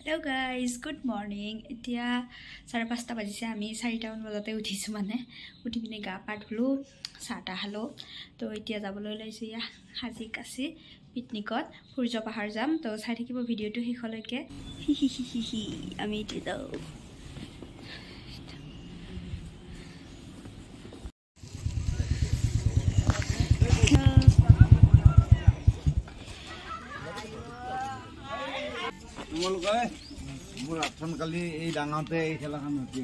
Hello guys, good morning. Itia 5:30 bajise ami 4টা bajate uthisu mane uthi pine ga pa dhulu sata halo to itia jaboloi laisu ya haji kasi picnicot Surjo Pahar jam to sai thakibo video to hikholoike ami iti dau মোৰ আঠন কালি এই ডাঙাতে এই খেলাখন হতি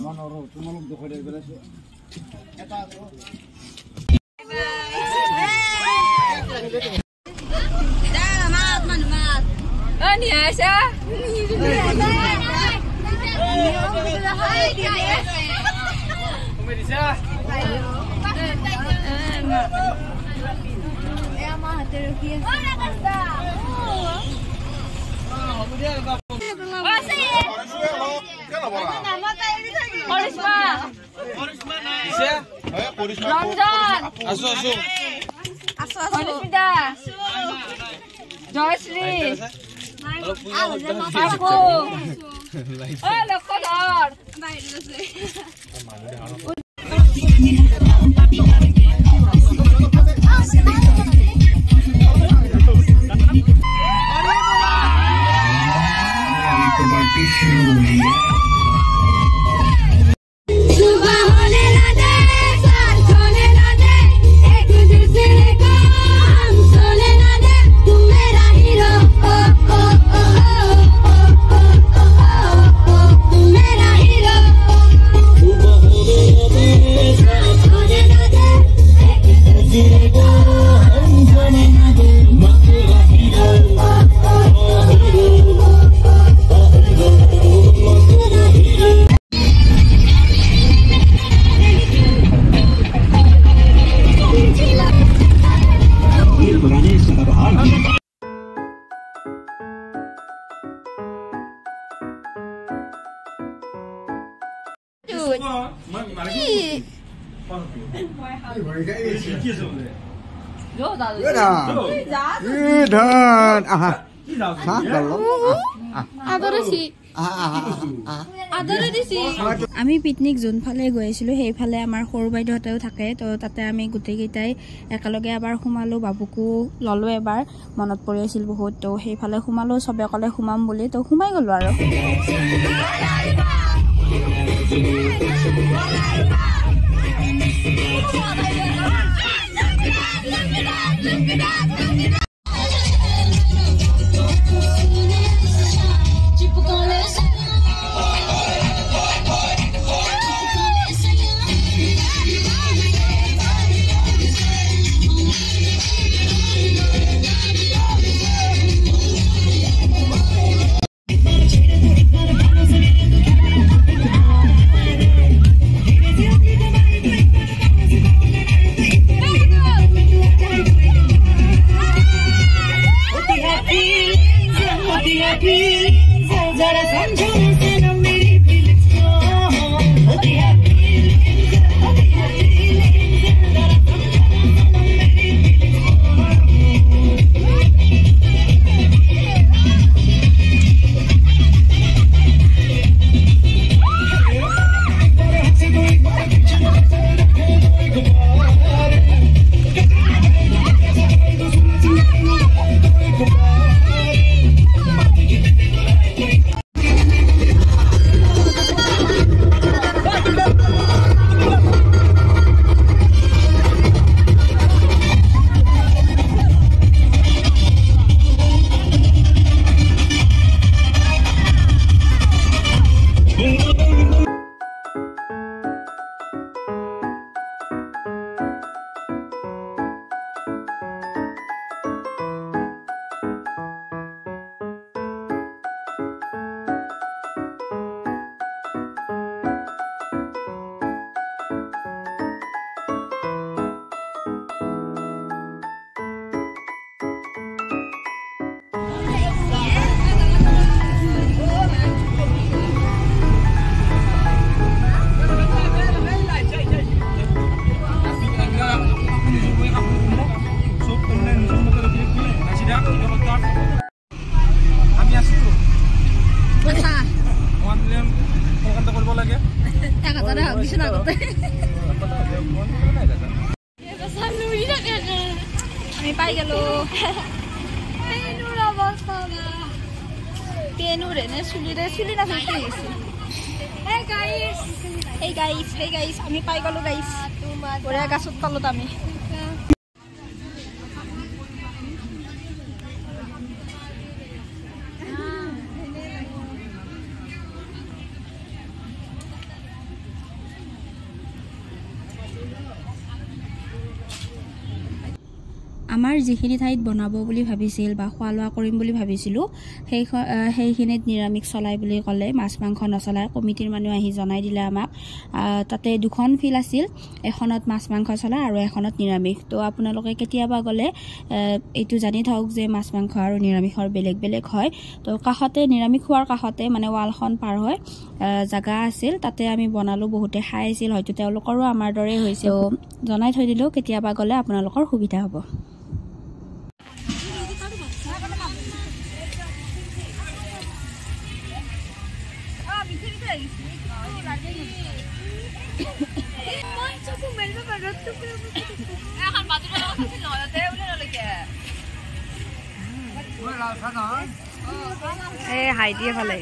মনৰ তোমালোক দেখুৱাই দিব পেলাইছো এটা Ani Asha. Komedisa. ama haterukia Hola Costa. Korisma. Isa Korisma Ramzan. asu Korismida. Joyshri. Aku. Oh, Lokodor. আমি পিকনিক জোন ফালে গৈছিলো সেই ফালে আমাৰ সৰু বাইদেউহতেও থাকে তো তাতে আমি গুটেই কেইটাই একেলগে এবাৰ সোমালো বাবুকো ললো এবাৰ মনত পৰি আছিল বহুত তো সেই ফালে সোমালো সবে কলে সোমাম বুলি তো সোমাই গলো আৰু দিছো না আগতে আমি পাই গেল পেনুরে নে চুলি না ফেলতে গেছি এই গাইস আমি পাই গেল গাইস ওরে গাছত তলত আমি আমাৰ যিখিনি ঠাইত বনাব বুলি ভাবিছিল বা খোৱা লোৱা কৰিম বুলি ভাবিছিলোঁ সেইখিনিত নিৰামিষ চলাই বুলি ক'লে মাছ মাংস নচলাই কমিটিৰ মানুহ আহি জনাই দিলে আমাক তাতে দুখন ফিল্ড আছিল এখনত মাছ মাংস চলাই আৰু এখনত নিৰামিষ তো আপোনালোকে কেতিয়াবা গ'লে এইটো জানি থাকক যে মাছ মাংস আৰু নিৰামিষৰ বেলেগ বেলেগ হয় তো কাষতে নিৰামিষ খোৱাৰ কাষতে মানে ৱালখন পাৰ হয় জাগা আছিল তাতে আমি বনালোঁ বহুতে খাই আছিল হয়তো তেওঁলোকৰো আমাৰ দৰে হৈছে জনাই থৈ দিলোঁ কেতিয়াবা গ'লে আপোনালোকৰ সুবিধা হ'ব হাই দিয়ে ভালে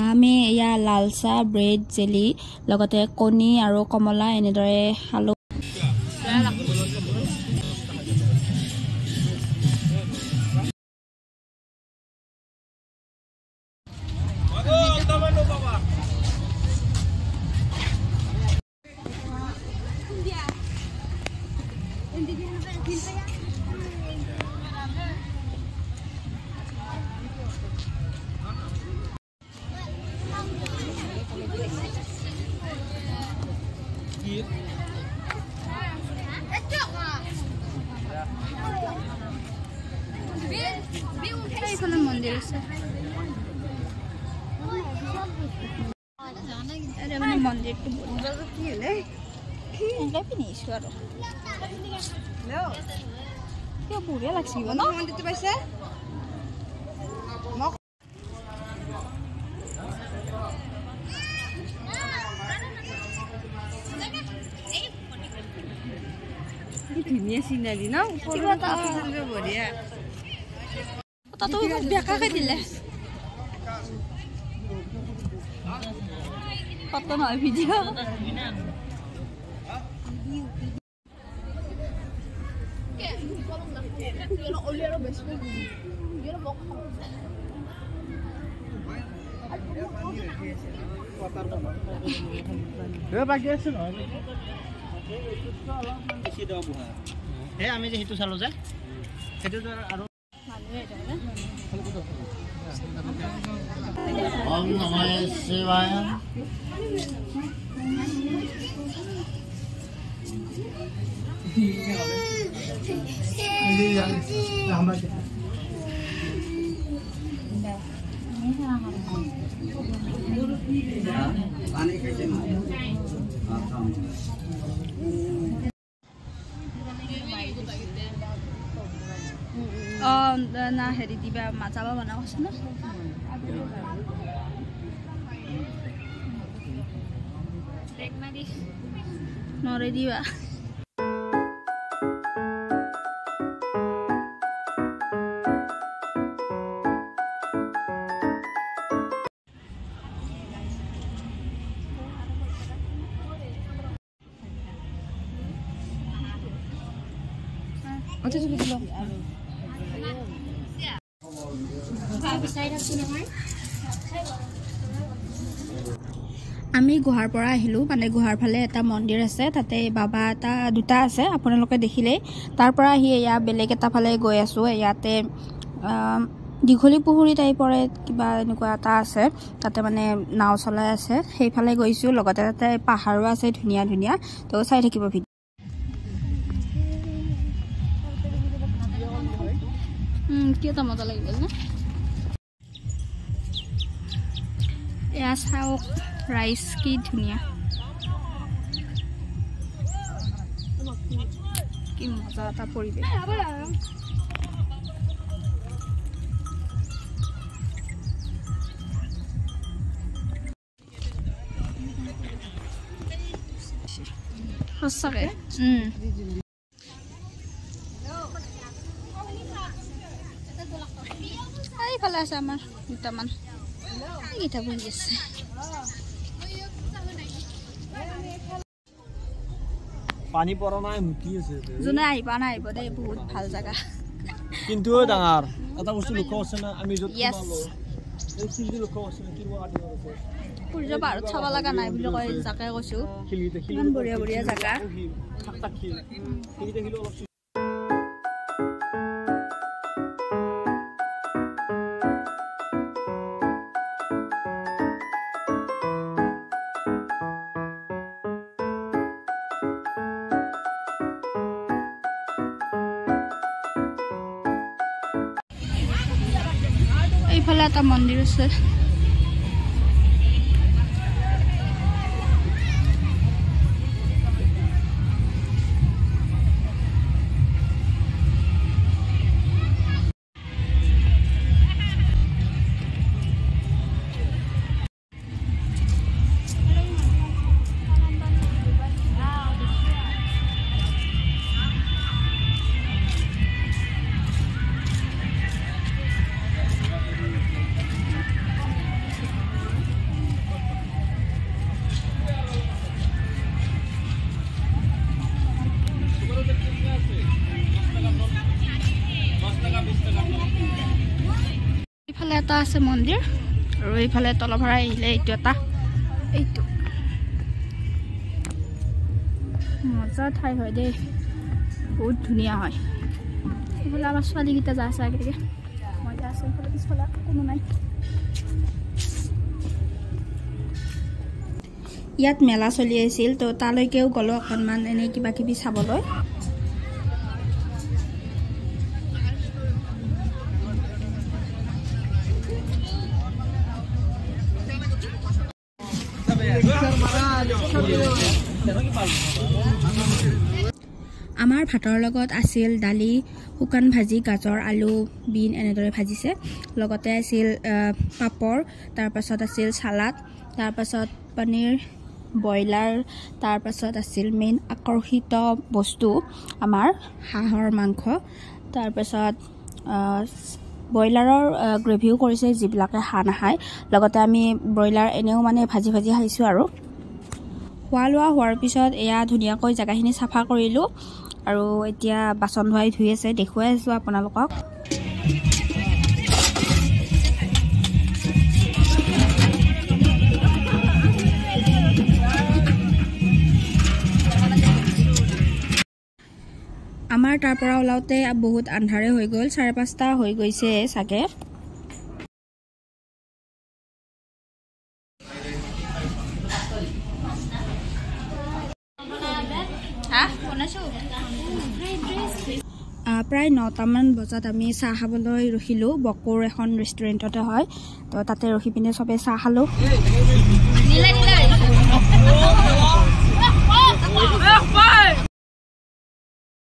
আমি এয়া লাল চাহ ব্ৰেড জেলি লগতে কণী আৰু কমলা এনেদৰে খালোঁ মন্দিৰ আছে মন্দিৰটো কি হলে পিন্ধিছো আৰু বঢ়িয়া লাগছে মন্দিৰটো পাইছে ধুনীয়া চিনাৰী ন বঢ়িয়া তাতো বেকাকে দিলে কত নহয় ভিডিঅ আমি যে সেইটো চালো যে সেইটো আৰু Om Namah Shivaya. না হেৰি দিবা মাছাবা বনাব আছে না নৰে দিবা আমি গুহাৰ পৰা আহিলো মানে গুহাৰ ফালে এটা মন্দিৰ আছে তাতে বাবা এটা দুটা আছে আপোনালোকে দেখিলে তাৰ পৰা আহি এয়া বেলেগ এটা ফালে গৈ আছো ইয়াতে দীঘলী পুখুৰী টাইপৰে কিবা এনেকুৱা এটা আছে তাতে মানে নাও চলাই আছে সেইফালে গৈছো লগতে তাতে পাহাৰো আছে ধুনীয়া ধুনীয়া তো চাই থাকিব ভিডিঅ কি এটা মজা লাগি গ'ল না এয়া চাওক ৰাইচ কি ধুনীয়া কি মজা এটা পৰিৱেশ সঁচাকে এইফালে আছে আমাৰ দুটামান এইকেইটা বহি আছে পানী পৰা নাই মুতি আছে যোনে আহিব না আহিব দেই বহুত ভাল জাগা কিন্তু ডাঙৰ এটা বস্তু লক্ষ্য আছে না আমি য'ত সোমালো এই চিন্তি লক্ষ্য আছে না কি আছে সূৰ্য পাহাৰত চাব লগা নাই বুলি কয় জাকে কৈছো ইমান বঢ়িয়া বঢ়িয়া জাগা এইফালে এটা মন্দিৰ আছে এইফালে এটা আছে মন্দিৰ আৰু এইফালে তলভৰা আহিলে এইটো এটা এইটো মজা ঠাই হয় দেই বহুত ধুনীয়া হয় এইফালে আমাৰ ছোৱালীকেইটা যা আছে আগেগে মজা আছে এইফালে পিছফালে কোনো নাই ইয়াত মেলা চলি আছিল তো তালৈকেও গ'লো অকণমান এনেই কিবা কিবি চাবলৈ আমাৰ ভাতৰ লগত আছিল দালি শুকান ভাজি গাজৰ আলু বিন এনেদৰে ভাজিছে লগতে আছিল পাপৰ তাৰ পাছত আছিল সালাড তাৰ পাছত পনীৰ ব্ৰইলাৰ তাৰ পাছত আছিল মেইন আকৰ্ষিত বস্তু আমাৰ হাঁহৰ মাংস তাৰ পাছত ব্ৰইলাৰৰ গ্ৰেভিও কৰিছে যিবিলাকে হাঁহ নাখায় লগতে আমি ব্ৰইলাৰ এনেও মানে ভাজি ভাজি খাইছোঁ আৰু খোৱা লোৱা হোৱাৰ পিছত এয়া ধুনীয়াকৈ জাগাখিনি চাফা কৰিলোঁ আৰু এতিয়া বাচন ধুৱাই ধুই আছে দেখুৱাই আছোঁ আপোনালোকক আমাৰ তাৰ পৰা ওলাওতে বহুত আন্ধাৰে হৈ গ'ল 5:30 হৈ গৈছে চাগে প্ৰায় 9টামান বজাত আমি চাহ খাবলৈ ৰখিলোঁ বকুৰ এখন ৰেষ্টুৰেণ্টতে হয় তো তাতে ৰখি পিনে চবে চাহ খালোঁ